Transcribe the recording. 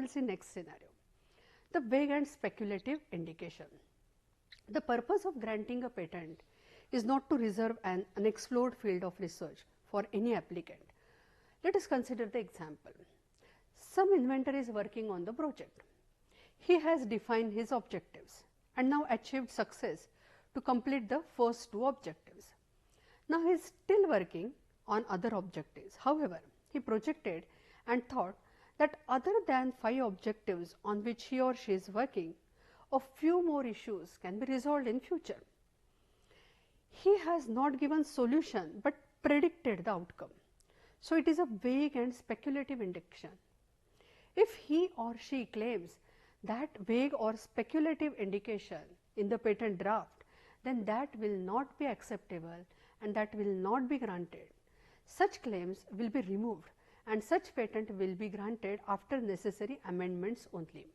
will see next scenario. The vague and speculative indication. The purpose of granting a patent is not to reserve an unexplored field of research for any applicant. Let us consider the example. Some inventor is working on the project. He has defined his objectives and now achieved success to complete the first two objectives. Now he is still working on other objectives. However, he projected and thought that other than 5 objectives on which he or she is working, a few more issues can be resolved in future. He has not given solution but predicted the outcome. So it is a vague and speculative indication. If he or she claims that vague or speculative indication in the patent draft, then that will not be acceptable and that will not be granted. Such claims will be removed and such patent will be granted after necessary amendments only.